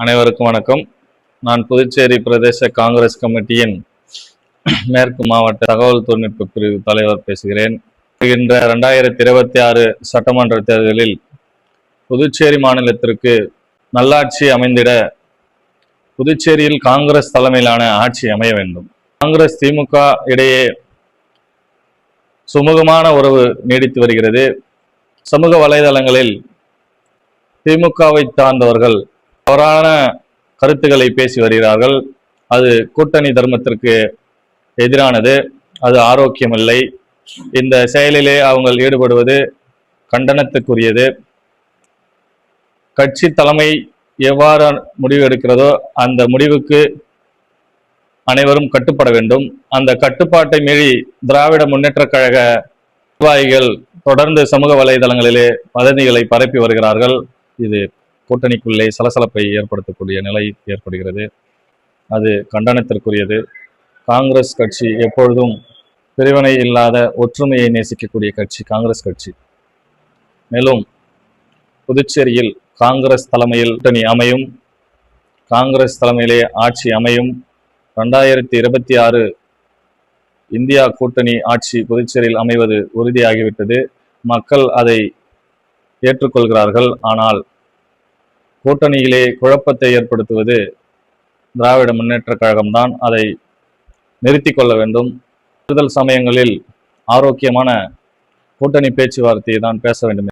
அனைவருக்கும் வணக்கம். நான் புதுச்சேரி பிரதேச காங்கிரஸ் கமிட்டியின் மேற்கு மாவட்ட தகவல் தொழில்நுட்ப பிரிவு தலைவர் பேசுகிறேன். வருகின்ற 2026 சட்டமன்ற தேர்தலில் புதுச்சேரி மாநிலத்திற்கு நல்லாட்சி அமைந்திட புதுச்சேரியில் காங்கிரஸ் தலைமையிலான ஆட்சி அமைய வேண்டும். காங்கிரஸ் திமுக இடையே சுமூகமான உறவு நீடித்து வருகிறது. சமூக வலைதளங்களில் திமுகவை சார்ந்தவர்கள் தவறான கருத்துக்களை பேசி வருகிறார்கள். அது கூட்டணி தர்மத்திற்கு எதிரானது, அது ஆரோக்கியமில்லை. இந்த செயலிலே அவங்க ஈடுபடுவது கண்டனத்துக்குரியது. கட்சி தலைமை எவ்வாறு முடிவு எடுக்கிறதோ அந்த முடிவுக்கு அனைவரும் கட்டுப்பட வேண்டும். அந்த கட்டுப்பாட்டை மீறி திராவிட முன்னேற்ற கழக நிர்வாகிகள் தொடர்ந்து சமூக வலைதளங்களிலே வதந்திகளை பரப்பி வருகிறார்கள். இது கூட்டணிக்குள்ளே சலசலப்பை ஏற்படுத்தக்கூடிய நிலை ஏற்படுகிறது. அது கண்டனத்திற்குரியது. காங்கிரஸ் கட்சி எப்பொழுதும் பிரிவினை இல்லாத ஒற்றுமையை நேசிக்கக்கூடிய கட்சி காங்கிரஸ் கட்சி. மேலும் புதுச்சேரியில் காங்கிரஸ் தலைமையில் கூட்டணி அமையும், காங்கிரஸ் தலைமையிலே ஆட்சி அமையும். 2026 இந்தியா கூட்டணி ஆட்சி புதுச்சேரியில் அமைவது உறுதியாகிவிட்டது. மக்கள் அதை ஏற்றுக்கொள்கிறார்கள். ஆனால் கூட்டணியிலே குழப்பத்தை ஏற்படுத்துவது திராவிட முன்னேற்ற கழகம்தான். அதை நிறுத்தி கொள்ள வேண்டும். தேர்தல் சமயங்களில் ஆரோக்கியமான கூட்டணி பேச்சுவார்த்தையை தான் பேச வேண்டும்.